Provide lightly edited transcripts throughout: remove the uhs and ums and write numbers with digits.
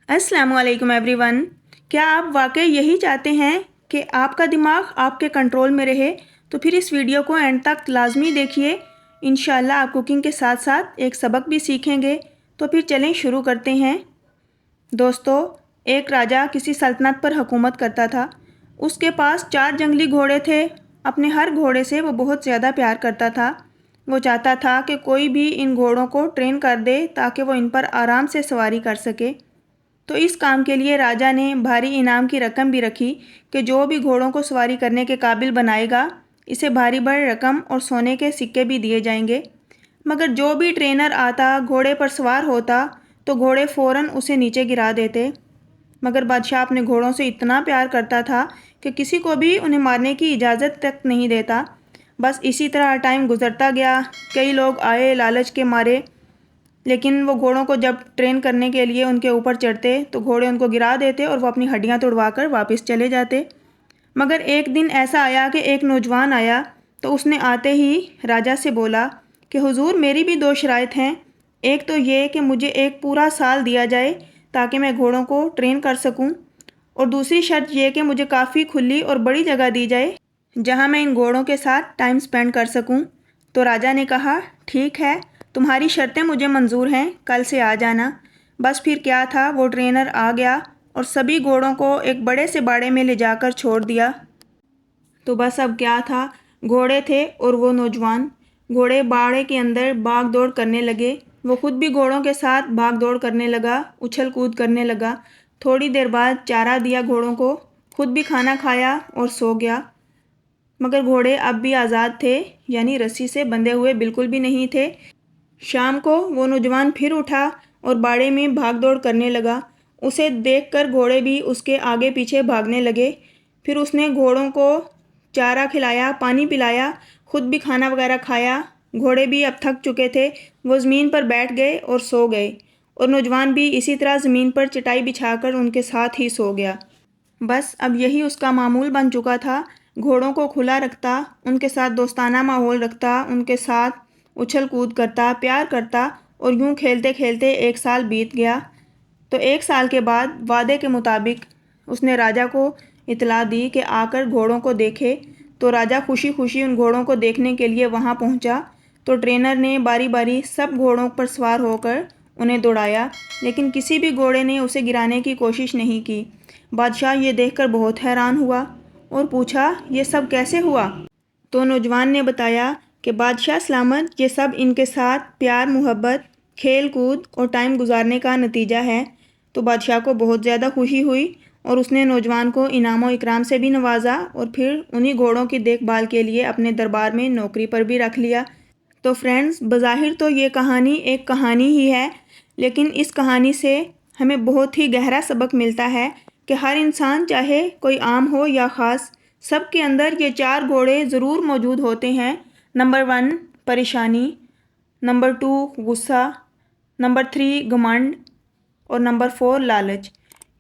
अस्सलाम वालेकुम एवरीवन। क्या आप वाकई यही चाहते हैं कि आपका दिमाग आपके कंट्रोल में रहे? तो फिर इस वीडियो को एंड तक लाजमी देखिए। इंशाल्लाह आप कुकिंग के साथ साथ एक सबक भी सीखेंगे। तो फिर चलें शुरू करते हैं। दोस्तों, एक राजा किसी सल्तनत पर हुकूमत करता था। उसके पास 4 जंगली घोड़े थे। अपने हर घोड़े से वो बहुत ज़्यादा प्यार करता था। वो चाहता था कि कोई भी इन घोड़ों को ट्रेन कर दे ताकि वो इन पर आराम से सवारी कर सके। तो इस काम के लिए राजा ने भारी इनाम की रकम भी रखी कि जो भी घोड़ों को सवारी करने के काबिल बनाएगा, इसे भारी भारी रकम और सोने के सिक्के भी दिए जाएंगे। मगर जो भी ट्रेनर आता, घोड़े पर सवार होता, तो घोड़े फ़ौरन उसे नीचे गिरा देते। मगर बादशाह अपने घोड़ों से इतना प्यार करता था कि किसी को भी उन्हें मारने की इजाज़त तक नहीं देता। बस इसी तरह टाइम गुजरता गया। कई लोग आए लालच के मारे, लेकिन वो घोड़ों को जब ट्रेन करने के लिए उनके ऊपर चढ़ते तो घोड़े उनको गिरा देते और वो अपनी हड्डियां तोड़वा कर वापस चले जाते। मगर एक दिन ऐसा आया कि एक नौजवान आया, तो उसने आते ही राजा से बोला कि हुजूर, मेरी भी 2 शराइत हैं। एक तो ये कि मुझे एक पूरा साल दिया जाए ताकि मैं घोड़ों को ट्रेन कर सकूं, और दूसरी शर्त यह कि मुझे काफ़ी खुली और बड़ी जगह दी जाए जहां मैं इन घोड़ों के साथ टाइम स्पेंड कर सकूं। तो राजा ने कहा, ठीक है, तुम्हारी शर्तें मुझे मंजूर हैं, कल से आ जाना। बस फिर क्या था, वो ट्रेनर आ गया और सभी घोड़ों को एक बड़े से बाड़े में ले जाकर छोड़ दिया। तो बस अब क्या था, घोड़े थे और वो नौजवान। घोड़े बाड़े के अंदर भाग दौड़ करने लगे। वो खुद भी घोड़ों के साथ भाग दौड़ करने लगा, उछल कूद करने लगा। थोड़ी देर बाद चारा दिया घोड़ों को, खुद भी खाना खाया और सो गया। मगर घोड़े अब भी आज़ाद थे, यानी रस्सी से बंधे हुए बिल्कुल भी नहीं थे। शाम को वो नौजवान फिर उठा और बाड़े में भाग दौड़ करने लगा। उसे देखकर घोड़े भी उसके आगे पीछे भागने लगे। फिर उसने घोड़ों को चारा खिलाया, पानी पिलाया, खुद भी खाना वगैरह खाया। घोड़े भी अब थक चुके थे, वो ज़मीन पर बैठ गए और सो गए, और नौजवान भी इसी तरह ज़मीन पर चटाई बिछाकर उनके साथ ही सो गया। बस अब यही उसका मामूल बन चुका था। घोड़ों को खुला रखता, उनके साथ दोस्ताना माहौल रखता, उनके साथ उछल कूद करता, प्यार करता, और यूं खेलते खेलते 1 साल बीत गया। तो 1 साल के बाद वादे के मुताबिक उसने राजा को इतला दी कि आकर घोड़ों को देखे। तो राजा खुशी खुशी उन घोड़ों को देखने के लिए वहां पहुंचा। तो ट्रेनर ने बारी बारी सब घोड़ों पर सवार होकर उन्हें दौड़ाया, लेकिन किसी भी घोड़े ने उसे गिराने की कोशिश नहीं की। बादशाह ये देखकर बहुत हैरान हुआ और पूछा, ये सब कैसे हुआ? तो नौजवान ने बताया कि बादशाह सलामत, ये सब इनके साथ प्यार, मोहब्बत, खेल कूद और टाइम गुजारने का नतीजा है। तो बादशाह को बहुत ज़्यादा खुशी हुई और उसने नौजवान को इनाम और इकराम से भी नवाजा, और फिर उन्हीं घोड़ों की देखभाल के लिए अपने दरबार में नौकरी पर भी रख लिया। तो फ्रेंड्स, बज़ाहिर तो ये कहानी एक कहानी ही है, लेकिन इस कहानी से हमें बहुत ही गहरा सबक मिलता है कि हर इंसान, चाहे कोई आम हो या ख़ास, सब के अंदर ये 4 घोड़े ज़रूर मौजूद होते हैं। नंबर 1 परेशानी, नंबर 2 गुस्सा, नंबर 3 घमंड, और नंबर 4 लालच।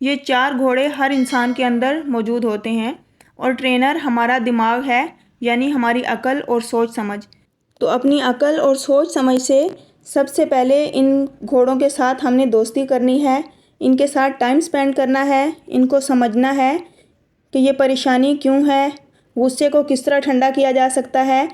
ये 4 घोड़े हर इंसान के अंदर मौजूद होते हैं, और ट्रेनर हमारा दिमाग है, यानी हमारी अकल और सोच समझ। तो अपनी अकल और सोच समझ से सबसे पहले इन घोड़ों के साथ हमने दोस्ती करनी है, इनके साथ टाइम स्पेंड करना है, इनको समझना है कि ये परेशानी क्यों है, गुस्से को किस तरह ठंडा किया जा सकता है,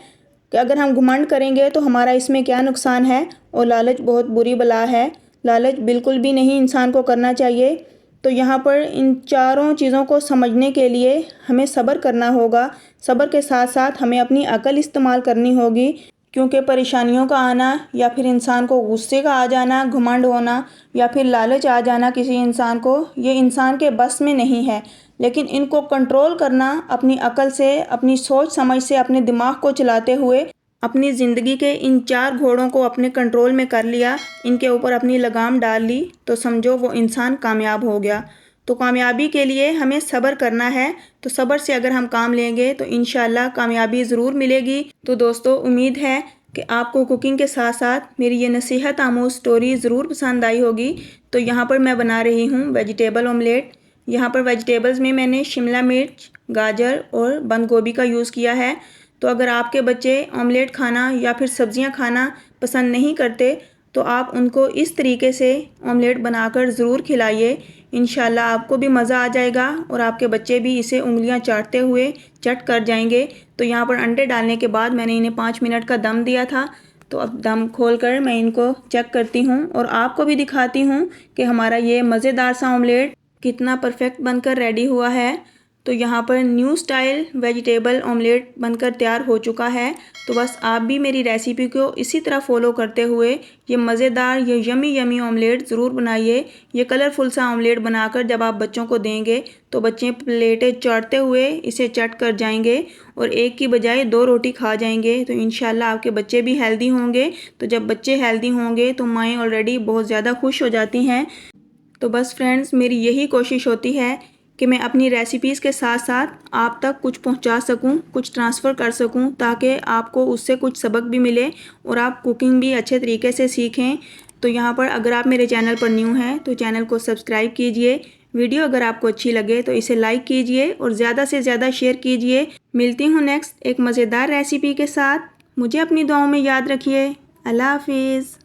कि अगर हम घमंड करेंगे तो हमारा इसमें क्या नुकसान है, और लालच बहुत बुरी बला है, लालच बिल्कुल भी नहीं इंसान को करना चाहिए। तो यहाँ पर इन चारों चीज़ों को समझने के लिए हमें सब्र करना होगा। सब्र के साथ साथ हमें अपनी अकल इस्तेमाल करनी होगी, क्योंकि परेशानियों का आना, या फिर इंसान को गुस्से का आ जाना, घमंड होना, या फिर लालच आ जाना किसी इंसान को, ये इंसान के बस में नहीं है। लेकिन इनको कंट्रोल करना अपनी अकल से, अपनी सोच समझ से, अपने दिमाग को चलाते हुए अपनी ज़िंदगी के इन 4 घोड़ों को अपने कंट्रोल में कर लिया, इनके ऊपर अपनी लगाम डाल ली, तो समझो वो इंसान कामयाब हो गया। तो कामयाबी के लिए हमें सब्र करना है। तो सब्र से अगर हम काम लेंगे तो इंशाल्लाह कामयाबी ज़रूर मिलेगी। तो दोस्तों, उम्मीद है कि आपको कुकिंग के साथ साथ मेरी ये नसीहत आमूज़ स्टोरी ज़रूर पसंद आई होगी। तो यहाँ पर मैं बना रही हूँ वेजिटेबल ऑमलेट। यहाँ पर वेजिटेबल्स में मैंने शिमला मिर्च, गाजर और बंद गोभी का यूज़ किया है। तो अगर आपके बच्चे ऑमलेट खाना या फिर सब्जियां खाना पसंद नहीं करते, تو آپ ان کو اس طریقے سے آملیٹ بنا کر ضرور کھلائیے، انشاءاللہ آپ کو بھی مزہ آ جائے گا اور آپ کے بچے بھی اسے انگلیاں چاٹتے ہوئے چٹ کر جائیں گے۔ تو یہاں پر انڈے ڈالنے کے بعد میں نے انہیں 5 منٹ کا دم دیا تھا، تو اب دم کھول کر میں ان کو چیک کرتی ہوں اور آپ کو بھی دکھاتی ہوں کہ ہمارا یہ مزیدار سا آملیٹ کتنا پرفیکٹ بن کر ریڈی ہوا ہے۔ تو یہاں پر نیو سٹائل ویجیٹیبل آملیٹ بن کر تیار ہو چکا ہے۔ تو بس آپ بھی میری ریسیپی کو اسی طرح فالو کرتے ہوئے یہ مزیدار یہ یمی آملیٹ ضرور بنائیے۔ یہ کلرفل سا آملیٹ بنا کر جب آپ بچوں کو دیں گے تو بچے پلیٹیں چاٹتے ہوئے اسے چٹ کر جائیں گے اور ایک کی بجائے 2 روٹی کھا جائیں گے۔ تو انشاءاللہ آپ کے بچے بھی ہیلدی ہوں گے۔ تو جب بچے ہیلدی ہوں گے تو مائیں آلریڈی بہت زیادہ خوش ہو جاتی ہیں۔ تو بس فرینڈز، میری یہی کوشش ہوتی ہے کہ میں اپنی ریسیپیز کے ساتھ ساتھ آپ تک کچھ پہنچا سکوں، کچھ ٹرانسفر کر سکوں، تاکہ آپ کو اس سے کچھ سبق بھی ملے اور آپ کوکنگ بھی اچھے طریقے سے سیکھیں۔ تو یہاں پر اگر آپ میرے چینل پر نیو ہیں تو چینل کو سبسکرائب کیجئے، ویڈیو اگر آپ کو اچھی لگے تو اسے لائک کیجئے اور زیادہ سے زیادہ شیئر کیجئے۔ ملتی ہوں نیکسٹ ایک مزیدار ریسیپی کے ساتھ، مجھے اپنی دعاؤں میں یاد رکھیے۔ اللہ حافظ۔